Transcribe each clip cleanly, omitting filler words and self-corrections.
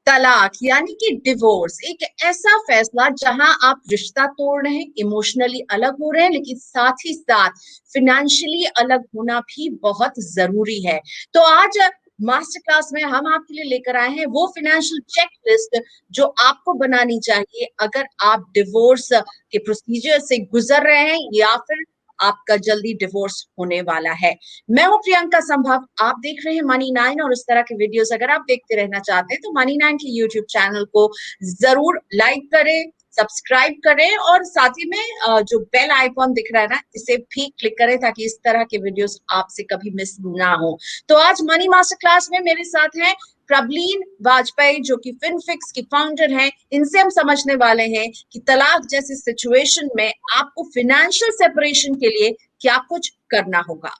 तलाक यानी कि डिवोर्स एक ऐसा फैसला जहां आप रिश्ता तोड़ रहे हैं, इमोशनली अलग हो रहे हैं, लेकिन साथ ही साथ फिनेंशियली अलग होना भी बहुत जरूरी है। तो आज मास्टर क्लास में हम आपके लिए लेकर आए हैं वो फिनेंशियल चेकलिस्ट जो आपको बनानी चाहिए अगर आप डिवोर्स के प्रोसीजर से गुजर रहे हैं या फिर आपका जल्दी डिवोर्स होने वाला है। मैं हूं प्रियंका संभव, आप देख रहे हैं मनी 9 और इस तरह के वीडियोस अगर आप देखते रहना चाहते हैं तो मनी 9 के यूट्यूब चैनल को जरूर लाइक करें, सब्सक्राइब करें और साथ ही में जो बेल आइकॉन दिख रहा है ना इसे भी क्लिक करें ताकि इस तरह के वीडियोस आपसे कभी मिस ना हो। तो आज मनी मास्टर क्लास में मेरे साथ हैं प्रबलीन वाजपेयी जो कि फिनफिक्स की फाउंडर हैं। इनसे हम समझने वाले हैं कि तलाक जैसी सिचुएशन में आपको फिनेंशियल सेपरेशन के लिए क्या कुछ करना होगा।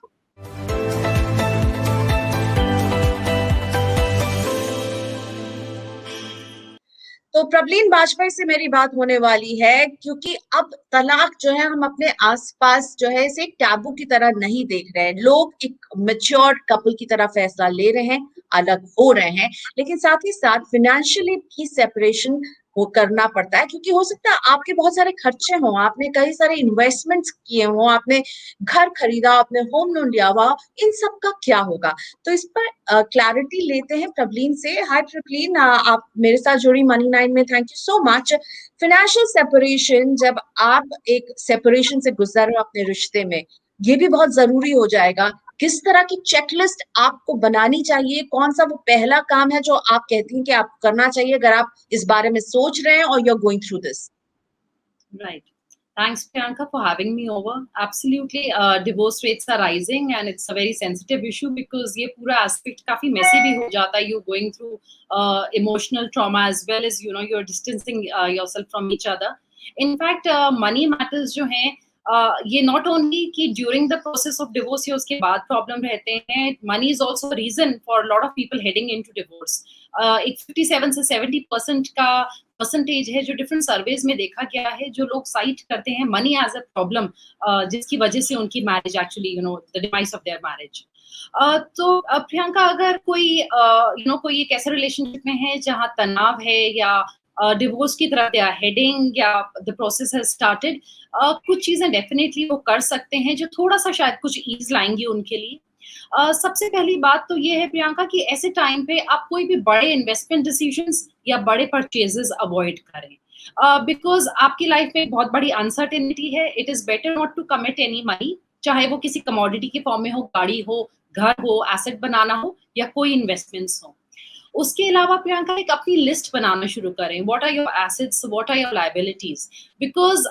तो प्रबलीन वाजपेयी से मेरी बात होने वाली है क्योंकि अब तलाक जो है हम अपने आसपास जो है इसे एक टैबू की तरह नहीं देख रहे हैं। लोग एक मैच्योर्ड कपल की तरह फैसला ले रहे हैं, अलग हो रहे हैं, लेकिन साथ ही साथ फिनेंशियली भी सेपरेशन वो करना पड़ता है क्योंकि हो सकता है आपके बहुत सारे खर्चे हों, आपने कई सारे इन्वेस्टमेंट्स किए हों, आपने घर खरीदा, आपने होम लोन लिया हुआ, इन सब का क्या होगा। तो इस पर क्लैरिटी लेते हैं प्रबलीन से। हाय प्रबलीन, आप मेरे साथ जुड़ी मनी 9 में, thank you so much. Financial separation, जब आप एक सेपरेशन से गुजर रहे हो अपने रिश्ते में, ये भी बहुत जरूरी हो जाएगा। किस तरह की चेकलिस्ट आपको बनानी चाहिए, कौन सा वो पहला काम है जो आप कहती हैं कि आप करना चाहिए अगर आप इस बारे में सोच रहे हैं और you are going through this. Right. Thanks, Priyanka, for having me over. Absolutely, divorce rates are rising, and it's a very sensitive issue because ये पूरा aspect काफी messy भी हो जाता है. You're going through emotional trauma as well as you're distancing yourself from each other. In fact, money matters जो हैं ये not only कि during the process of divorce या उसके बाद problem रहते हैं. Money is also a reason for a lot of people heading into divorce. एक 57 से 70% का परसेंटेज है जो डिफरेंट सर्वेज में देखा गया है, जो लोग साइट करते हैं मनी एज अ प्रॉब्लम जिसकी वजह से उनकी marriage actually the demise of their marriage. तो प्रियंका, अगर कोई कोई एक ऐसे रिलेशनशिप में है जहां तनाव है या डिवोर्स की तरफ दे आर हेडिंग या द प्रोसेस हैज स्टार्टेड, कुछ चीजें डेफिनेटली वो कर सकते हैं जो थोड़ा सा शायद कुछ ईज लाएंगी उनके लिए। सबसे पहली बात तो ये है प्रियंका कि ऐसे टाइम पे आप कोई भी बड़े इन्वेस्टमेंट डिसीजंस या बड़े परचेजेस अवॉइड करें बिकॉज आपकी लाइफ में बहुत बड़ी अनसर्टेनिटी है। It is better not to commit any money, चाहे वो किसी कमोडिटी के फॉर्म में हो, गाड़ी हो, घर हो, एसेट बनाना हो या कोई इन्वेस्टमेंट्स हो। उसके अलावा प्रियंका एक अपनी लिस्ट बनाना शुरू करें। What are your assets, what are your liabilities, because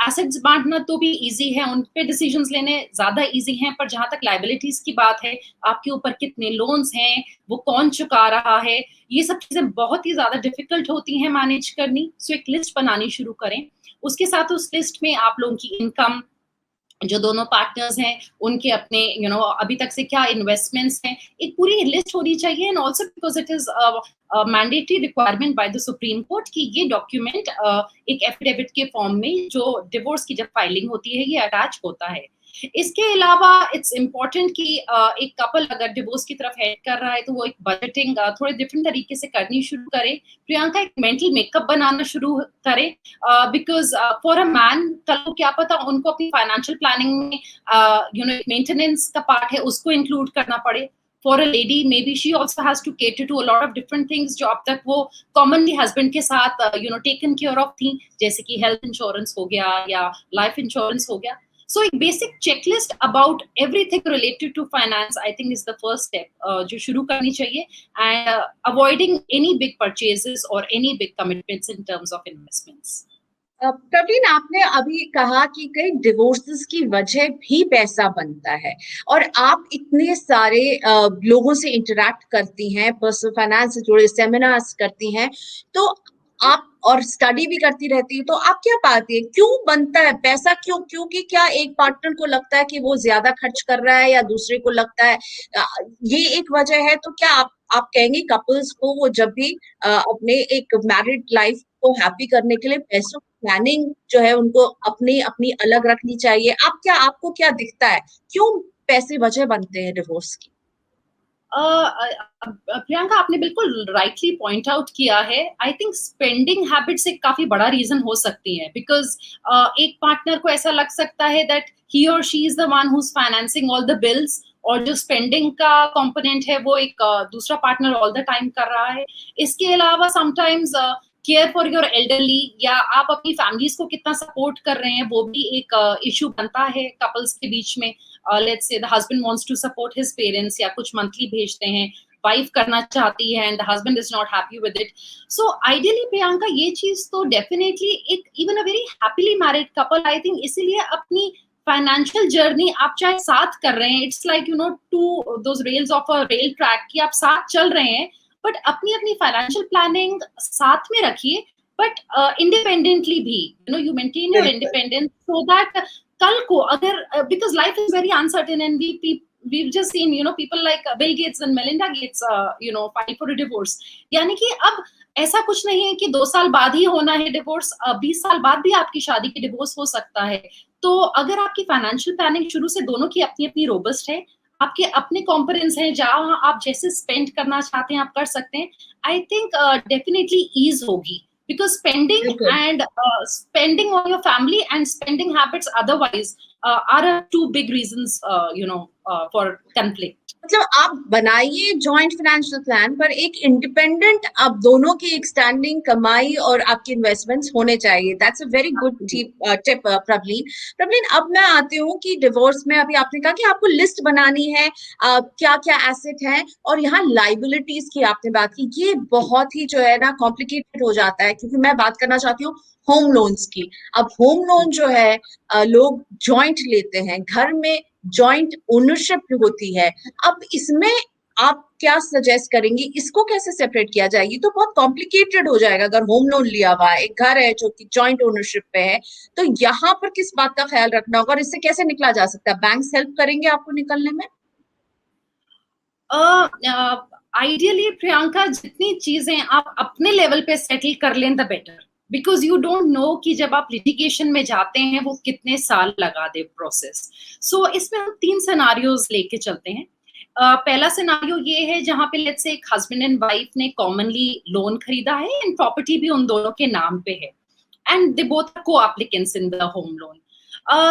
assets बांटना तो भी इजी है, उन पे डिसीजंस लेने ज्यादा इजी हैं, पर जहां तक लायबिलिटीज की बात है, आपके ऊपर कितने लोन्स हैं, वो कौन चुका रहा है, ये सब चीजें बहुत ही ज्यादा डिफिकल्ट होती हैं मैनेज करनी। सो एक लिस्ट बनानी शुरू करें। उसके साथ उस लिस्ट में आप लोगों की इनकम, जो दोनों पार्टनर्स हैं उनके अपने अभी तक से क्या इन्वेस्टमेंट्स हैं, एक पूरी लिस्ट होनी चाहिए। And also because it is mandatory requirement by the supreme court कि ये डॉक्यूमेंट एक एफिडेविट के फॉर्म में जो डिवोर्स की जब फाइलिंग होती है ये अटैच होता है। इसके अलावा इट्स इम्पोर्टेंट कि एक कपल अगर डिवोर्स की तरफ हेड कर रहा है तो वो एक बजटिंग थोड़े डिफरेंट तरीके से करनी शुरू करे। प्रियंका, एक मेंटल मेकअप बनाना शुरू करे बिकॉज फॉर अ मैन कल को क्या पता उनको अपनी फाइनेंशियल प्लानिंग में मेंटेनेंस का पार्ट है उसको इंक्लूड करना पड़े। For a lady may be she also has to cater to a lot of different things जो अब तक वो कॉमनली हस्बैंड के साथ टेकन केयर ऑफ थी, जैसे कि हेल्थ इंश्योरेंस हो गया या लाइफ इंश्योरेंस हो गया। So a basic checklist about everything related to finance, I think, is the first step जो शुरू करनी चाहिए, and avoiding any big purchases or any big commitments in terms of investments. Praveen, आपने अभी कहा कि कई डिवोर्सेस की वजह भी पैसा बनता है और आप इतने सारे लोगों से इंटरेक्ट करती हैं, पर्सनल फाइनेंस से जुड़े सेमिनार्स करती हैं, तो आप और स्टडी भी करती रहती है, तो आप क्या पाती है क्यों बनता है पैसा, क्योंकि क्या एक पार्टनर को लगता है कि वो ज्यादा खर्च कर रहा है या दूसरे को लगता है ये एक वजह है। तो क्या आप कहेंगे कपल्स को वो जब भी अपने एक मैरिड लाइफ को हैप्पी करने के लिए पैसों प्लानिंग जो है उनको अपनी अपनी अलग रखनी चाहिए। आपको क्या दिखता है क्यों पैसे वजह बनते हैं डिवोर्स की? प्रियंका, आपने बिल्कुल राइटली पॉइंट आउट किया है. आई थिंक स्पेंडिंग हैबिट्स एक काफी बड़ा रीजन हो सकती है, बिकॉज एक पार्टनर को ऐसा लग सकता है दैट ही और she is the one who is financing all the bills, और जो स्पेंडिंग का कंपोनेंट है वो एक दूसरा पार्टनर ऑल द टाइम कर रहा है. इसके अलावा sometimes care for your elderly, या आप अपनी फैमिलीज को कितना सपोर्ट कर रहे हैं, वो भी एक इशू बनता है कपल्स के बीच में. Let's say the husband wants to support his parents, या कुछ मंथली भेजते हैं, वाइफ करना चाहती है and the husband is not happy with it. So ideally Priyanka, ये चीज तो डेफिनेटली एक even a very happily married couple, I think इसीलिए अपनी फाइनेंशियल जर्नी आप चाहे साथ कर रहे हैं, it's like you know to those rails of a rail track, कि आप साथ चल रहे हैं, बट अपनी अपनी फाइनेंशियल प्लानिंग साथ में रखिए, बट इंडिपेंडेंटली भी, you know, you maintain your independence, so that कल को अगर, because life is very uncertain and we've just seen, you know, people like Bill Gates and Melinda Gates, you know, filing for a divorce. यानी कि अब ऐसा कुछ नहीं है कि 2 साल बाद ही होना है डिवोर्स, 20 साल बाद भी आपकी शादी की डिवोर्स हो सकता है. तो अगर आपकी फाइनेंशियल प्लानिंग शुरू से दोनों की अपनी अपनी रोबस्ट है, आपके अपने कॉम्पोनेंट्स हैं, जहां आप जैसे स्पेंड करना चाहते हैं आप कर सकते हैं, आई थिंक डेफिनेटली ईज होगी. Because spending on your family and spending habits otherwise are two big reasons, you know, for conflict. मतलब आप बनाइए जॉइंट फाइनेंशियल प्लान, पर एक इंडिपेंडेंट आप दोनों की एक स्टैंडिंग कमाई और आपकी इन्वेस्टमेंट्स होने चाहिए. That's a very good tip Prableen. अब मैं आती हूँ कि डिवोर्स में अभी आपने कहा कि आपको लिस्ट बनानी है क्या क्या एसेट है, और यहाँ लाइबिलिटीज की आपने बात की. ये बहुत ही जो है ना कॉम्प्लिकेटेड हो जाता है, क्योंकि मैं बात करना चाहती हूँ होम लोन्स की. अब होम लोन जो है लोग जॉइंट लेते हैं, घर में जॉइंट ओनरशिप होती है. अब इसमें आप क्या सजेस्ट करेंगे, इसको कैसे सेपरेट किया जाए? ये तो बहुत कॉम्प्लिकेटेड हो जाएगा. अगर होम लोन लिया हुआ है, एक घर है जो कि जॉइंट ओनरशिप पे है, तो यहाँ पर किस बात का ख्याल रखना होगा और इससे कैसे निकला जा सकता है? बैंक हेल्प करेंगे आपको निकलने में? आइडियली प्रियंका, जितनी चीजें आप अपने लेवल पे सेटल कर लें the better, because you don't know कि जब आप लिटिगेशन में जाते हैं वो कितने साल लगा दे प्रोसेस. सो इसमें हम 3 सिनारियोज लेके चलते हैं. पहला सिनारियो ये है जहां पे लेट्स से एक हस्बैंड एंड वाइफ ने कॉमनली लोन खरीदा है एंड प्रॉपर्टी भी उन दोनों के नाम पे है, एंड दे बोथ को applicants in the home loan.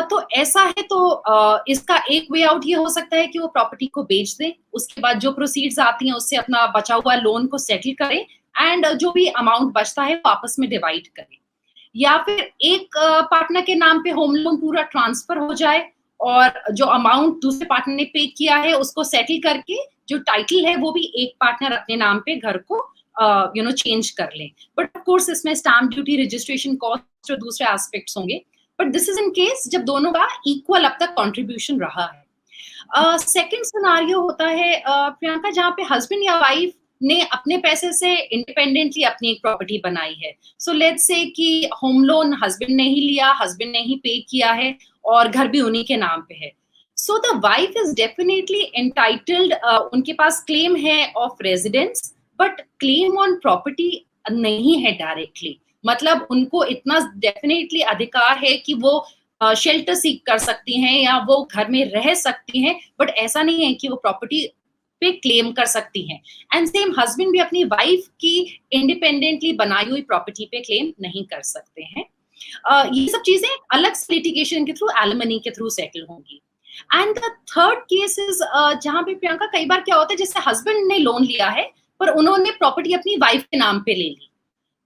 तो ऐसा है तो इसका एक वे आउट ये हो सकता है कि वो प्रॉपर्टी को बेच दें, उसके बाद जो प्रोसीड्स आती हैं उससे अपना बचा हुआ लोन को सेटल करें, एंड जो भी अमाउंट बचता है वो आपस में डिवाइड करें. या फिर एक पार्टनर के नाम पे होम लोन पूरा ट्रांसफर हो जाए, और जो अमाउंट दूसरे पार्टनर ने पे किया है उसको सेटल करके जो टाइटल है वो भी एक पार्टनर अपने नाम पे घर को यू नो चेंज कर ले. बट ऑफ कोर्स इसमें स्टैम्प ड्यूटी, रजिस्ट्रेशन कॉस्ट और दूसरे एस्पेक्ट्स होंगे, but this is in case जब दोनों का इक्वल अब तक कंट्रीब्यूशन रहा है. सेकंड सिनारियो होता है प्रियंका, जहाँ पे हस्बैंड या वाइफ ने अपने पैसे से इंडिपेंडेंटली अपनी एक प्रॉपर्टी बनाई है. सो लेट्स से कि होम लोन हस्बैंड ने ही लिया, हस्बैंड ने ही पे किया है, और घर भी उन्हीं के नाम पे है. So the wife is definitely entitled, उनके पास क्लेम है of residence, but claim on property नहीं है डायरेक्टली. मतलब उनको इतना डेफिनेटली अधिकार है कि वो शेल्टर सीक कर सकती हैं या वो घर में रह सकती हैं, बट ऐसा नहीं है कि वो प्रॉपर्टी पे क्लेम कर सकती हैं. एंड सेम हस्बैंड भी अपनी वाइफ की इंडिपेंडेंटली बनाई हुई प्रॉपर्टी पे क्लेम नहीं कर सकते हैं. ये सब चीजें अलग लिटिगेशन के थ्रू, एलिमनी के थ्रू सेटल होंगी. And the third case is जहां पे प्रियंका कई बार क्या होता है, जैसे हस्बैंड ने लोन लिया है पर उन्होंने प्रॉपर्टी अपनी वाइफ के नाम पे ले ली,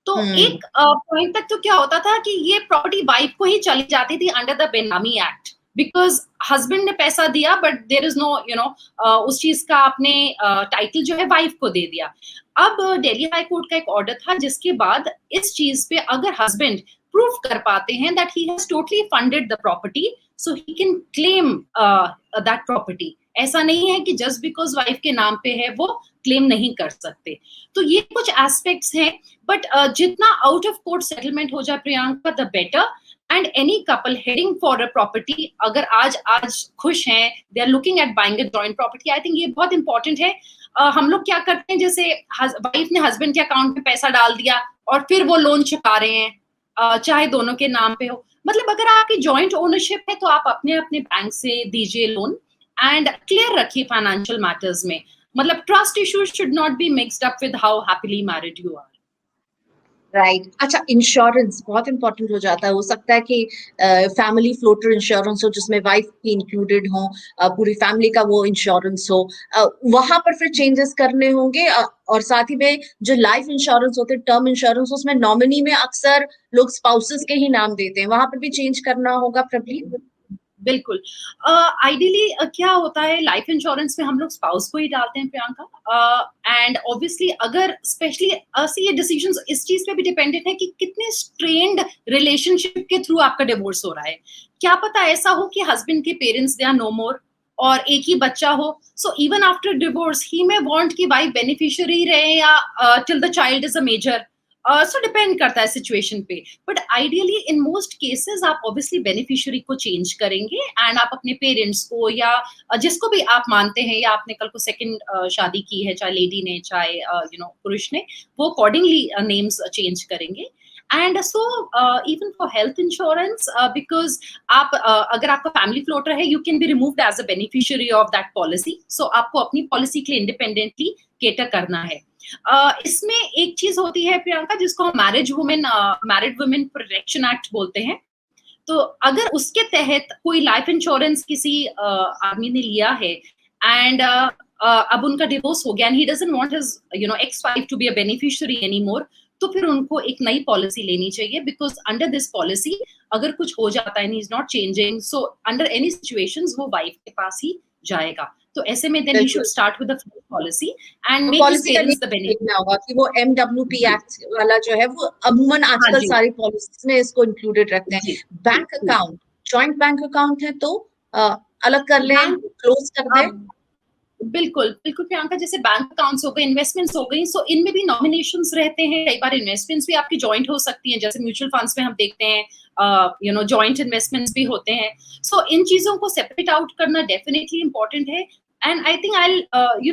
तो एक पॉइंट तक तो क्या होता था कि ये प्रॉपर्टी वाइफ को ही चली जाती थी under the Benami act, because husband ने पैसा दिया but there is no you know उस चीज का आपने टाइटल जो है वाइफ को दे दिया. अब दिल्ली हाई कोर्ट का एक ऑर्डर था जिसके बाद इस चीज पे अगर हस्बैंड प्रूव कर पाते हैं that he has totally funded the property, so he can claim that property. ऐसा नहीं है कि जस्ट बिकॉज वाइफ के नाम पे है वो क्लेम नहीं कर सकते. तो ये कुछ एस्पेक्ट्स हैं, बट जितना आउट ऑफ कोर्ट सेटलमेंट हो जाए Priyanka the better. And any couple heading for a property अगर आज खुश हैं, they are looking at buying a joint property, I think ये बहुत इंपॉर्टेंट है. हम लोग क्या करते हैं, जैसे वाइफ ने हस्बैंड के अकाउंट में पैसा डाल दिया और फिर वो लोन चुका रहे हैं, चाहे दोनों के नाम पे हो. मतलब अगर आपकी जॉइंट ओनरशिप है तो आप अपने अपने बैंक से दीजिए लोन, एंड क्लियर रखिए फाइनेंशियल मैटर्स में. मतलब trust issues should not be mixed up with how happily married you are. Right अच्छा, इंश्योरेंस बहुत इंपॉर्टेंट हो जाता है। हो सकता है कि फैमिली फ्लोटर इंश्योरेंस हो जिसमें वाइफ भी इंक्लूडेड हो, पूरी फैमिली का वो इंश्योरेंस हो, वहां पर फिर चेंजेस करने होंगे। और साथ ही में जो लाइफ इंश्योरेंस होते हैं, टर्म इंश्योरेंस, उसमें नॉमिनी में अक्सर लोग स्पाउसेस के ही नाम देते हैं, वहां पर भी चेंज करना होगा प्रॉब्लम। बिल्कुल। आइडियली क्या होता है, लाइफ इंश्योरेंस में हम लोग स्पाउस को ही डालते हैं प्रियंका, एंड ऑब्वियसली अगर स्पेशली ये डिसीजंस इस चीज पे भी डिपेंडेंट है कि कितने स्ट्रेन्ड रिलेशनशिप के थ्रू आपका डिवोर्स हो रहा है। क्या पता ऐसा हो कि हस्बैंड के parents they are no more और एक ही बच्चा हो, so even after divorce he may want कि वाइफ बेनिफिशियरी रहे या till the child is a major. So depend करता है सिचुएशन पे, but ideally in most cases आप ऑब्वियसली बेनिफिशियरी को चेंज करेंगे एंड आप अपने पेरेंट्स को या जिसको भी आप मानते हैं, या आपने कल को सेकंड शादी की है, चाहे लेडी ने चाहे पुरुष ने, वो अकॉर्डिंगली नेम्स चेंज करेंगे। And so even for health insurance, because आप अगर आपका फैमिली फ्लोटर है, you can be removed as a beneficiary of that policy. So आपको अपनी पॉलिसी के लिए इंडिपेंडेंटली केटर करना है। इसमें एक चीज होती है प्रियंका जिसको हम मैरिड वुमेन प्रोटेक्शन एक्ट बोलते हैं। तो अगर उसके तहत कोई लाइफ इंश्योरेंस किसी आदमी ने लिया है एंड अब उनका डिवोर्स हो गया and he doesn't want his ex wife to be a beneficiary anymore, तो फिर उनको एक नई पॉलिसी लेनी चाहिए, बिकॉज अंडर दिस पॉलिसी अगर कुछ हो जाता है, is not changing, so under any situations वो वाइफ के पास ही जाएगा। तो ऐसे में then he should start with the policy and make his parents the benefit. देखना होगा कि वो MWP एक्ट वाला जो है वो अमूमन आजकल सारी पॉलिसीज में इसको इंक्लूडेड रखते हैं। Bank account, joint bank account है तो अलग कर लें, क्लोज कर दें। बिल्कुल बिल्कुल प्रियंका, जैसे बैंक अकाउंट्स हो गए, इन्वेस्टमेंट्स हो गई, सो इनमें भी नॉमिनेशंस रहते हैं। कई बार इन्वेस्टमेंट्स भी आपकी जॉइंट हो सकती हैं, जैसे म्यूचुअल फंड्स में हम देखते हैं जॉइंट इन्वेस्टमेंट्स भी होते हैं। सो इन चीजों को सेपरेट आउट करना डेफिनेटली इंपॉर्टेंट है। And I think I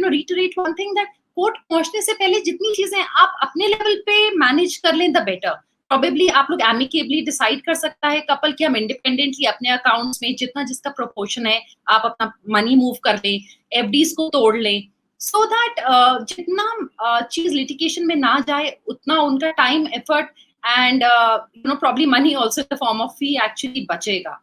रिटरेट one thing that court पहुंचने से पहले जितनी चीजें आप अपने लेवल पे मैनेज कर लें द बेटर। प्रोबेबली आप लोग एमिकेबली डिसाइड कर सकता है कपल कि हम इंडिपेंडेंटली अपने अकाउंट्स में जितना जिसका प्रोपोर्शन है आप अपना मनी मूव कर लें, एफडीज को तोड़ लें, सो दैट जितना चीज लिटिगेशन में ना जाए उतना उनका time effort and probably money also in the form of fee actually बचेगा।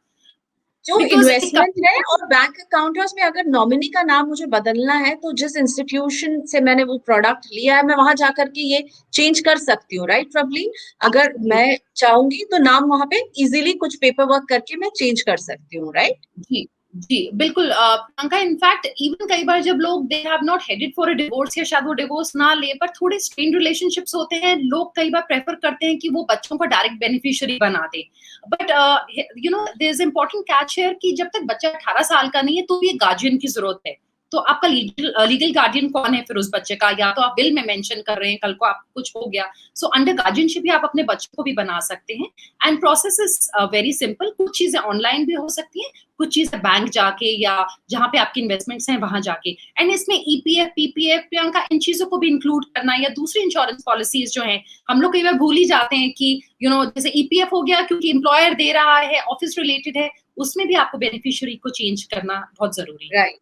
जो इन्वेस्टमेंट है और बैंक अकाउंट है उसमें अगर नॉमिनी का नाम मुझे बदलना है तो जिस इंस्टीट्यूशन से मैंने वो प्रोडक्ट लिया है मैं वहां जाकर के ये चेंज कर सकती हूँ, राइट प्रॉब्ली? अगर मैं चाहूंगी तो नाम वहां पे इजीली कुछ पेपर वर्क करके मैं चेंज कर सकती हूँ, राइट? जी जी बिल्कुल प्रियंका, इनफैक्ट इवन कई बार जब लोग they have not headed for a divorce या शायद वो डिवोर्स ना ले पर थोड़े स्ट्रेन रिलेशनशिप्स होते हैं, लोग कई बार प्रेफर करते हैं कि वो बच्चों को डायरेक्ट बेनिफिशियरी बना दे। But there is important catch here कि जब तक बच्चा 18 साल का नहीं है तो ये गार्जियन की जरूरत है। तो आपका लीगल गार्डियन कौन है फिर उस बच्चे का? या तो आप बिल में मेंशन कर रहे हैं, कल को आप कुछ हो गया, सो अंडर गार्जियनशिप ही आप अपने बच्चों को भी बना सकते हैं। And process is very simple. कुछ चीजें ऑनलाइन भी हो सकती हैं, कुछ चीजें बैंक जाके या जहां पे आपकी इन्वेस्टमेंट्स हैं वहां जाके। एंड इसमें ईपीएफ, पीपीएफ प्रियंका, इन चीजों को भी इंक्लूड करना या दूसरी इंश्योरेंस पॉलिसीज जो हैं, हम लोग कई बार भूल ही जाते हैं कि जैसे ईपीएफ हो गया क्योंकि एम्प्लॉयर दे रहा है, ऑफिस रिलेटेड है, उसमें भी आपको बेनिफिशियरी को चेंज करना बहुत जरूरी है। राइट।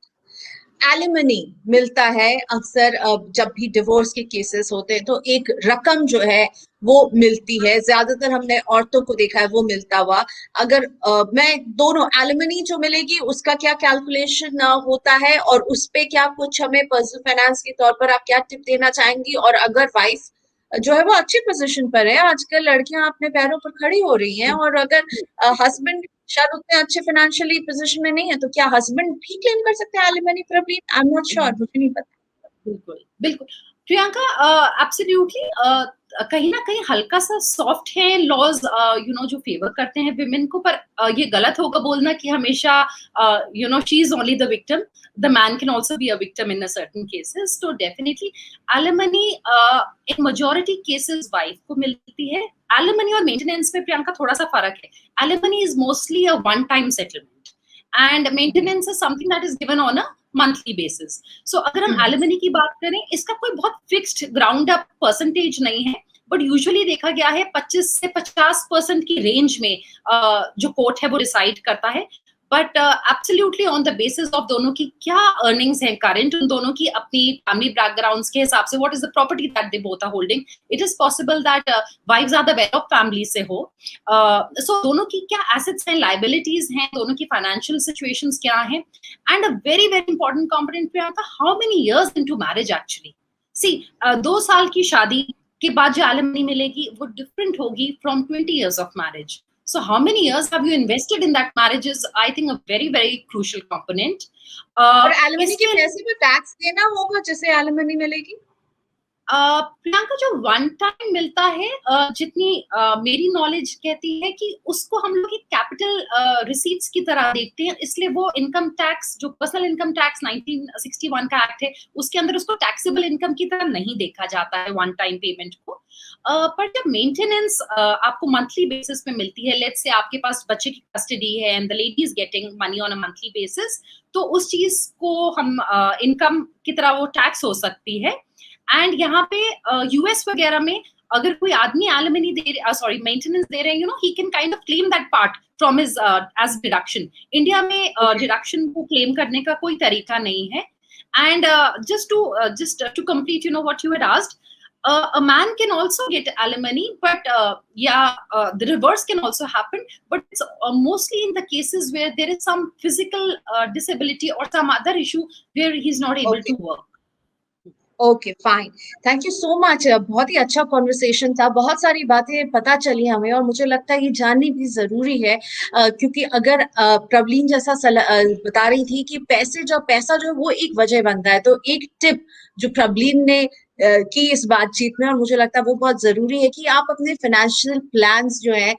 एलिमनी मिलता है अक्सर जब भी डिवोर्स के केसेस होते हैं तो एक रकम जो है वो मिलती है, ज्यादातर हमने औरतों को देखा है वो मिलता हुआ। अगर मैं दोनों एलिमनी जो मिलेगी उसका क्या कैलकुलेशन होता है और उस पे क्या कुछ हमें पर्सनल फाइनेंस के तौर पर आप क्या टिप देना चाहेंगी? और अगर वाइफ जो है वो अच्छी पोजीशन पर है, आजकल लड़कियां अपने पैरों पर खड़ी हो रही हैं, और अगर हस्बैंड शायद उतने अच्छे फाइनेंशियली पोजीशन में नहीं है तो क्या हस्बैंड भी क्लेम कर सकते हैं alimony probably? I am not sure, मुझे नहीं पता। बिल्कुल बिल्कुल प्रियंका, एब्सोल्युटली कहीं ना कहीं हल्का सा सॉफ्ट है लॉज जो फेवर करते हैं विमेन को, पर ये गलत होगा बोलना कि हमेशा she is only the victim. The man can also be a victim in a certain cases. तो definitely alimony in majority cases wife को मिलती है। एलिमनी और मेंटेनेंस में प्रियंका थोड़ा सा फर्क है। Alimony is mostly a one time settlement and maintenance is something that is given on a monthly basis. So अगर हम एलिमनी की बात करें, इसका कोई बहुत फिक्स्ड ग्राउंड अप परसेंटेज नहीं है, बट यूजुअली देखा गया है 25 से 50% की रेंज में जो कोर्ट है वो डिसाइड करता है। But absolutely on the basis of दोनों की क्या अर्निंग्स हैं करंट, उन दोनों की अपनी फैमिली बैकग्राउंड्स के हिसाब से, what is the property that they both are holding, it is possible that wife's are the well of family से हो। सो दोनों की क्या एसेट्स हैं, लाइबिलिटीज हैं, दोनों की फाइनेंशियल सिचुएशंस क्या हैं, and a very very important component Priyanka, how many years into marriage actually. See 2 साल की शादी के बाद जो एलिमनी मिलेगी वो डिफरेंट होगी from 20 years of marriage. So how many years have you invested in that marriage is, I think, a very very crucial component. और एलिमनी के पैसे पे टैक्स देना होगा जैसे एलिमनी मिलेगी? प्रियंका, जो वन टाइम मिलता है, जितनी मेरी नॉलेज कहती है कि उसको हम लोग एक कैपिटल रिसीट्स की तरह देखते हैं, इसलिए वो इनकम टैक्स, जो पर्सनल इनकम टैक्स 1961 का एक्ट है, उसके अंदर उसको टैक्सेबल इनकम की तरह नहीं देखा जाता है वन टाइम पेमेंट को। पर जब मेंटेनेंस आपको मंथली बेसिस पे मिलती है, लेट्स से आपके पास बच्चे की कस्टडी है and the lady is getting money on a monthly basis, तो उस चीज को हम इनकम की तरह वो टैक्स हो सकती है। एंड यहाँ पे यूएस वगैरह में अगर कोई आदमी एलिमनी मेंटेनेंस दे रहे हैं, he can kind of claim that part from his age deduction. India में डिडक्शन को क्लेम करने का कोई तरीका नहीं है। And just to complete, what you had asked, a man can also get alimony, but the reverse can also happen, but it's mostly in the cases where there is some physical disability or some other issue where he's not able to work. Okay fine, thank you so much. बहुत ही अच्छा conversation था, बहुत सारी बातें पता चली हमें, और मुझे लगता है ये जाननी भी जरूरी है, क्योंकि अगर प्रवलीन जैसा बता रही थी कि पैसा जो वो एक वजह बनता है, तो एक टिप जो प्रवलीन ने की इस बातचीत में, और मुझे लगता है वो बहुत जरूरी है कि आप अपने फाइनेंशियल प्लान्स जो है,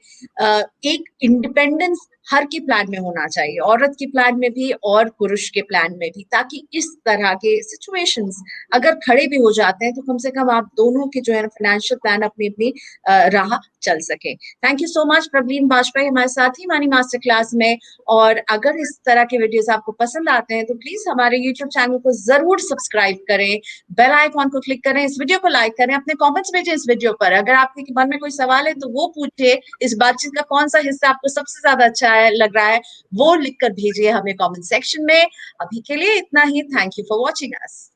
एक इंडिपेंडेंस हर के प्लान में होना चाहिए, औरत के प्लान में भी और पुरुष के प्लान में भी, ताकि इस तरह के सिचुएशंस अगर खड़े भी हो जाते हैं तो कम से कम आप दोनों के जो है फाइनेंशियल प्लान अपनी अपनी राह चल सके। Thank you so much Pravleen Bajpai हमारे साथ ही मनी मास्टर क्लास में। और अगर इस तरह के वीडियोस आपको पसंद आते हैं तो प्लीज हमारे यूट्यूब चैनल को जरूर सब्सक्राइब करें, बेल आइकॉन को क्लिक करें, इस वीडियो को लाइक करें, अपने कमेंट्स भेजें इस वीडियो पर। अगर आपके मन में कोई सवाल है तो वो पूछिए, इस बातचीत का कौन सा हिस्सा आपको सबसे ज्यादा अच्छा लग रहा है वो लिखकर भेजिए हमें कमेंट सेक्शन में। अभी के लिए इतना ही, thank you for watching us.